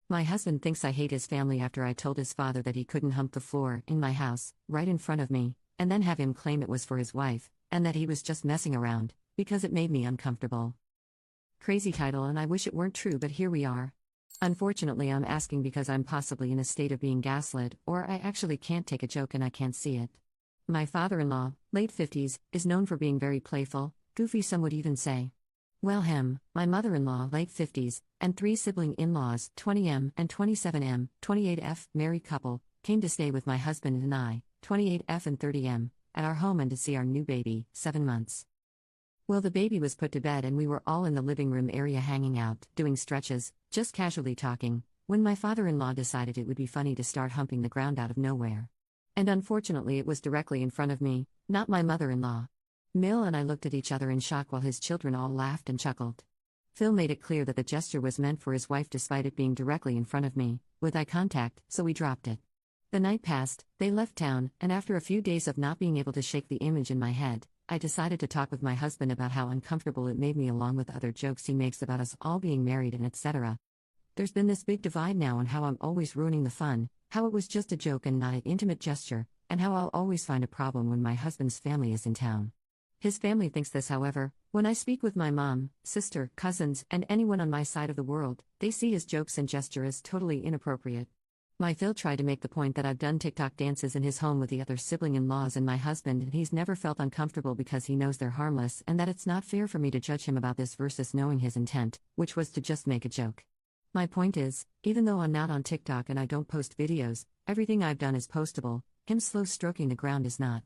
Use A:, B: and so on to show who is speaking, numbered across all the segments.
A: My husband thinks I hate his family after I told his father that he couldn't hump the floor in my house, right in front of me, and then have him claim it was for his wife, and that he was just messing around, because it made me uncomfortable. Crazy title, and I wish it weren't true, but here we are. Unfortunately, I'm asking because I'm possibly in a state of being gaslit, or I actually can't take a joke and I can't see it. My father-in-law, late 50s, is known for being very playful, goofy, some would even say. Well, my mother-in-law, late 50s, and 3 sibling in-laws, 20M and 27M, 28F, married couple, came to stay with my husband and I, 28F and 30M, at our home and to see our new baby, 7 months. Well, the baby was put to bed and we were all in the living room area hanging out, doing stretches, just casually talking, when my father-in-law decided it would be funny to start humping the ground out of nowhere. And unfortunately it was directly in front of me, not my mother-in-law. Mill and I looked at each other in shock while his children all laughed and chuckled. Phil made it clear that the gesture was meant for his wife despite it being directly in front of me, with eye contact, so we dropped it. The night passed, they left town, and after a few days of not being able to shake the image in my head, I decided to talk with my husband about how uncomfortable it made me along with other jokes he makes about us all being married and etc. There's been this big divide now on how I'm always ruining the fun, how it was just a joke and not an intimate gesture, and how I'll always find a problem when my husband's family is in town. His family thinks this, however, when I speak with my mom, sister, cousins, and anyone on my side of the world, they see his jokes and gesture as totally inappropriate. My Phil tried to make the point that I've done TikTok dances in his home with the other sibling-in-laws and my husband, and he's never felt uncomfortable because he knows they're harmless and that it's not fair for me to judge him about this versus knowing his intent, which was to just make a joke. My point is, even though I'm not on TikTok and I don't post videos, everything I've done is postable, him slow stroking the ground is not.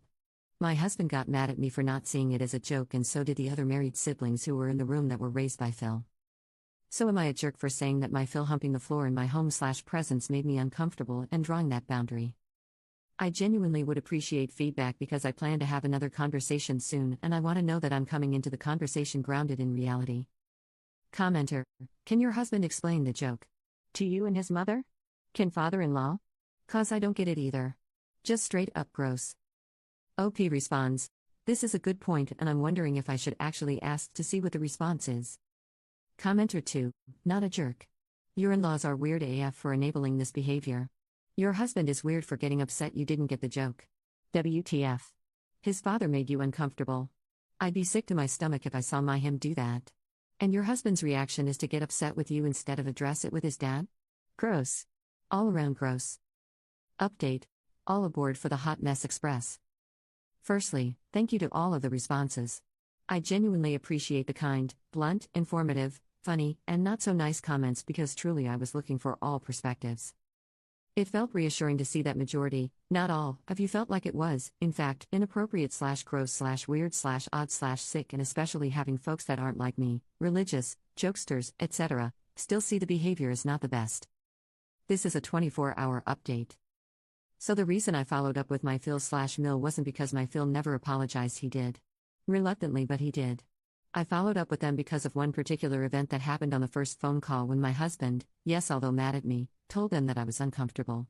A: My husband got mad at me for not seeing it as a joke, and so did the other married siblings who were in the room that were raised by Phil. So am I a jerk for saying that my Phil humping the floor in my home/presence made me uncomfortable and drawing that boundary? I genuinely would appreciate feedback because I plan to have another conversation soon and I want to know that I'm coming into the conversation grounded in reality. Commenter: can your husband explain the joke to you and his mother? Can father-in-law? 'Cause I don't get it either. Just straight up gross. OP responds: this is a good point and I'm wondering if I should actually ask to see what the response is. Commenter 2: not a jerk. Your in-laws are weird AF for enabling this behavior. Your husband is weird for getting upset you didn't get the joke. WTF. His father made you uncomfortable. I'd be sick to my stomach if I saw him do that. And your husband's reaction is to get upset with you instead of address it with his dad? Gross. All around gross. Update: all aboard for the Hot Mess Express. Firstly, thank you to all of the responses. I genuinely appreciate the kind, blunt, informative, funny, and not so nice comments because truly I was looking for all perspectives. It felt reassuring to see that majority, not all, of you felt like it was, in fact, inappropriate/gross/weird/odd/sick, and especially having folks that aren't like me, religious, jokesters, etc., still see the behavior as not the best. This is a 24-hour update. So the reason I followed up with my Phil/Mill wasn't because my Phil never apologized, he did. Reluctantly, but he did. I followed up with them because of one particular event that happened on the first phone call when my husband, yes although mad at me, told them that I was uncomfortable.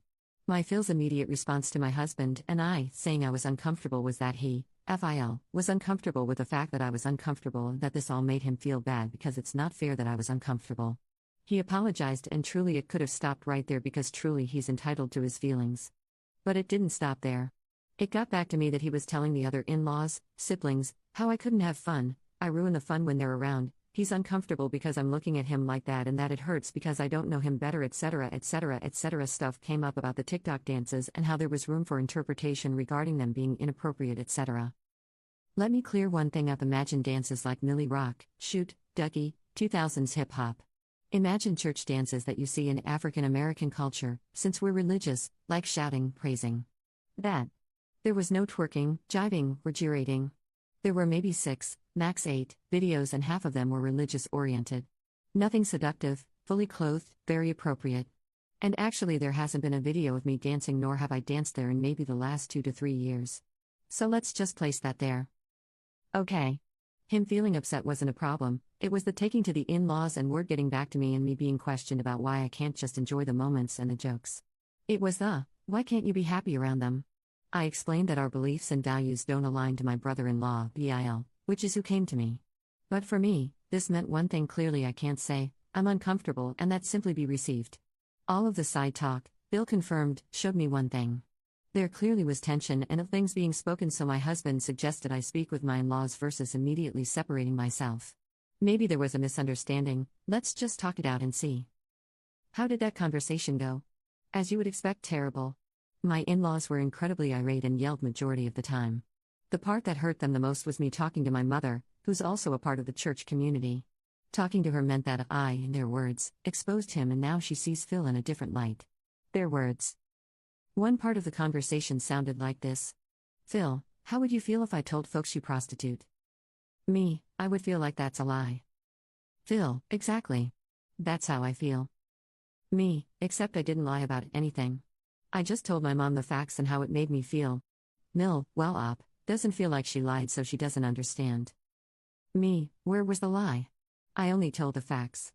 A: My Phil's immediate response to my husband and I saying I was uncomfortable was that he, FIL, was uncomfortable with the fact that I was uncomfortable and that this all made him feel bad because it's not fair that I was uncomfortable. He apologized and truly it could have stopped right there because truly he's entitled to his feelings. But it didn't stop there. It got back to me that he was telling the other in-laws, siblings, how I couldn't have fun, I ruin the fun when they're around, he's uncomfortable because I'm looking at him like that and that it hurts because I don't know him better, etc. etc. etc. Stuff came up about the TikTok dances and how there was room for interpretation regarding them being inappropriate, etc. Let me clear one thing up: imagine dances like Millie Rock, Shoot, Ducky, 2000s hip-hop. Imagine church dances that you see in African American culture, since we're religious, like shouting, praising. That. There was no twerking, jiving, or gyrating. There were maybe 6, max 8, videos and half of them were religious-oriented. Nothing seductive, fully clothed, very appropriate. And actually there hasn't been a video of me dancing nor have I danced there in maybe the last 2 to 3 years. So let's just place that there. Okay. Him feeling upset wasn't a problem, it was the taking to the in-laws and word getting back to me and me being questioned about why I can't just enjoy the moments and the jokes. It was the, why can't you be happy around them? I explained that our beliefs and values don't align to my brother-in-law, BIL, which is who came to me. But for me, this meant one thing clearly: I can't say, I'm uncomfortable, and that simply be received. All of the side talk, Bill confirmed, showed me one thing. There clearly was tension and of things being spoken, so my husband suggested I speak with my in-laws versus immediately separating myself. Maybe there was a misunderstanding, let's just talk it out and see. How did that conversation go? As you would expect, terrible. My in-laws were incredibly irate and yelled majority of the time. The part that hurt them the most was me talking to my mother, who's also a part of the church community. Talking to her meant that I, in their words, exposed him, and now she sees Phil in a different light. Their words. One part of the conversation sounded like this. Phil, how would you feel if I told folks you prostitute? Me, I would feel like that's a lie. Phil, exactly. That's how I feel. Me, except I didn't lie about anything. I just told my mom the facts and how it made me feel. Mill, well, Op, doesn't feel like she lied, so she doesn't understand. Me, where was the lie? I only told the facts.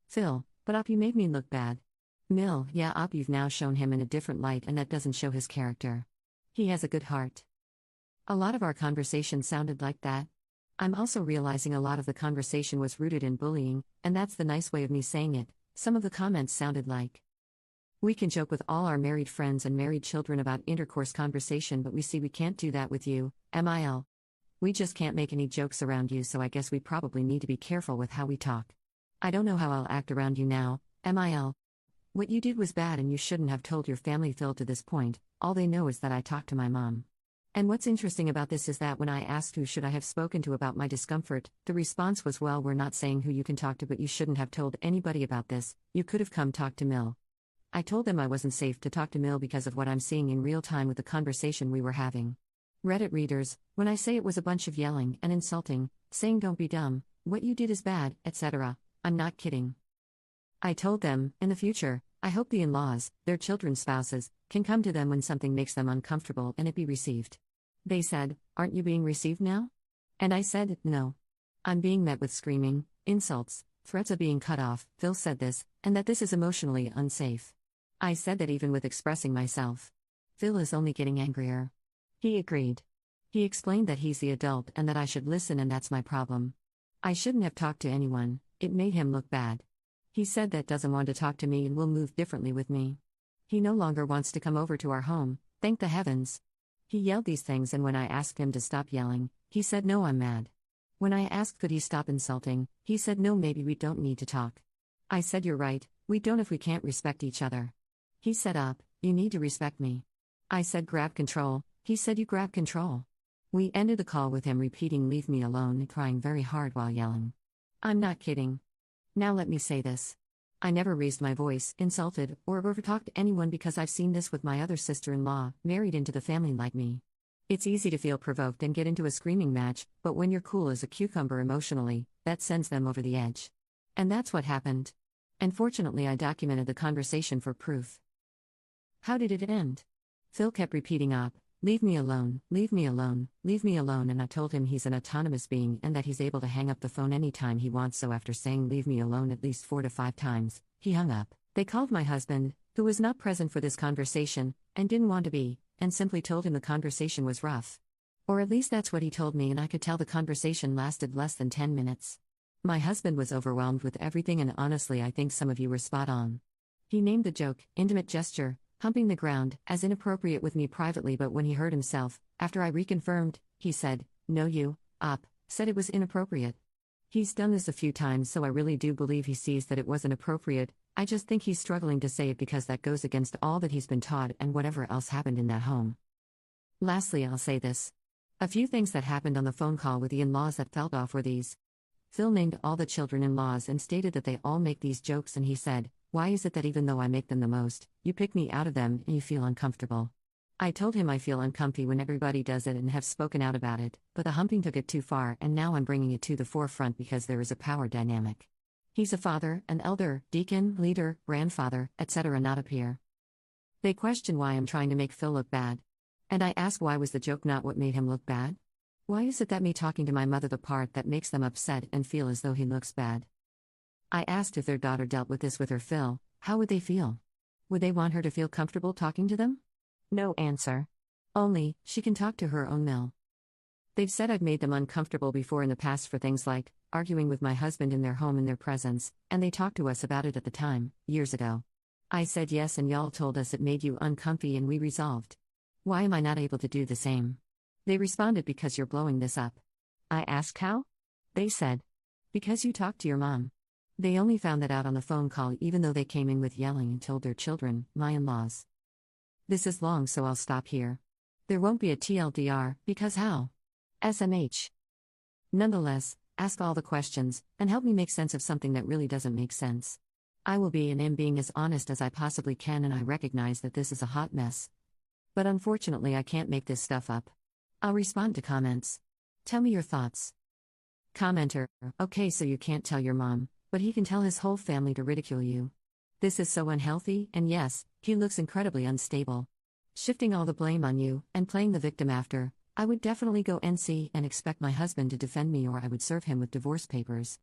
A: Phil, but Op, you made me look bad. Mill, yeah, Op, you've now shown him in a different light, and that doesn't show his character. He has a good heart. A lot of our conversation sounded like that. I'm also realizing a lot of the conversation was rooted in bullying, and that's the nice way of me saying it. Some of the comments sounded like, we can joke with all our married friends and married children about intercourse conversation, but we see we can't do that with you, MIL. We just can't make any jokes around you, so I guess we probably need to be careful with how we talk. I don't know how I'll act around you now, MIL. What you did was bad and you shouldn't have told your family, Phil. To this point, all they know is that I talked to my mom. And what's interesting about this is that when I asked who should I have spoken to about my discomfort, the response was, well, we're not saying who you can talk to, but you shouldn't have told anybody about this. You could have come talk to Mill. I told them I wasn't safe to talk to Mill because of what I'm seeing in real time with the conversation we were having. Reddit readers, when I say it was a bunch of yelling and insulting, saying don't be dumb, what you did is bad, etc., I'm not kidding. I told them, in the future, I hope the in-laws, their children's spouses, can come to them when something makes them uncomfortable and it be received. They said, aren't you being received now? And I said, no. I'm being met with screaming, insults, threats of being cut off. Phil said this, and that this is emotionally unsafe. I said that even with expressing myself, Phil is only getting angrier. He agreed. He explained that he's the adult and that I should listen, and that's my problem. I shouldn't have talked to anyone, it made him look bad. He said that doesn't want to talk to me and will move differently with me. He no longer wants to come over to our home, thank the heavens. He yelled these things, and when I asked him to stop yelling, he said no, I'm mad. When I asked could he stop insulting, he said no, maybe we don't need to talk. I said you're right, we don't if we can't respect each other. He said up, you need to respect me. I said grab control, he said you grab control. We ended the call with him repeating leave me alone and crying very hard while yelling. I'm not kidding. Now let me say this. I never raised my voice, insulted, or overtalked anyone because I've seen this with my other sister-in-law, married into the family like me. It's easy to feel provoked and get into a screaming match, but when you're cool as a cucumber emotionally, that sends them over the edge. And that's what happened. And fortunately I documented the conversation for proof. How did it end? Phil kept repeating up, leave me alone, leave me alone, leave me alone, and I told him he's an autonomous being and that he's able to hang up the phone anytime he wants, so after saying leave me alone at least 4 to 5 times, he hung up. They called my husband, who was not present for this conversation, and didn't want to be, and simply told him the conversation was rough. Or at least that's what he told me, and I could tell the conversation lasted less than 10 minutes. My husband was overwhelmed with everything, and honestly I think some of you were spot on. He named the joke, intimate gesture, humping the ground, as inappropriate with me privately, but when he heard himself, after I reconfirmed, he said, no you, Op, said it was inappropriate. He's done this a few times, so I really do believe he sees that it wasn't appropriate. I just think he's struggling to say it because that goes against all that he's been taught and whatever else happened in that home. Lastly, I'll say this. A few things that happened on the phone call with the in-laws that felt off were these. Phil named all the children-in-laws and stated that they all make these jokes, and he said, why is it that even though I make them the most, you pick me out of them and you feel uncomfortable? I told him I feel uncomfy when everybody does it and have spoken out about it, but the humping took it too far, and now I'm bringing it to the forefront because there is a power dynamic. He's a father, an elder, deacon, leader, grandfather, etc., not a peer. They question why I'm trying to make Phil look bad. And I ask why was the joke not what made him look bad? Why is it that me talking to my mother the part that makes them upset and feel as though he looks bad? I asked if their daughter dealt with this with her Phil, how would they feel? Would they want her to feel comfortable talking to them? No answer. Only, she can talk to her own Mill. They've said I've made them uncomfortable before in the past for things like arguing with my husband in their home in their presence, and they talked to us about it at the time, years ago. I said yes, and y'all told us it made you uncomfy, and we resolved. Why am I not able to do the same? They responded, because you're blowing this up. I asked how? They said, because you talked to your mom. They only found that out on the phone call, even though they came in with yelling and told their children, my in-laws. This is long, so I'll stop here. There won't be a TLDR, because how? SMH. Nonetheless, ask all the questions, and help me make sense of something that really doesn't make sense. I will be and am being as honest as I possibly can, and I recognize that this is a hot mess. But unfortunately, I can't make this stuff up. I'll respond to comments. Tell me your thoughts. Commenter: okay, so you can't tell your mom, but he can tell his whole family to ridicule you. This is so unhealthy, and yes, he looks incredibly unstable. Shifting all the blame on you, and playing the victim after, I would definitely go NC and expect my husband to defend me, or I would serve him with divorce papers.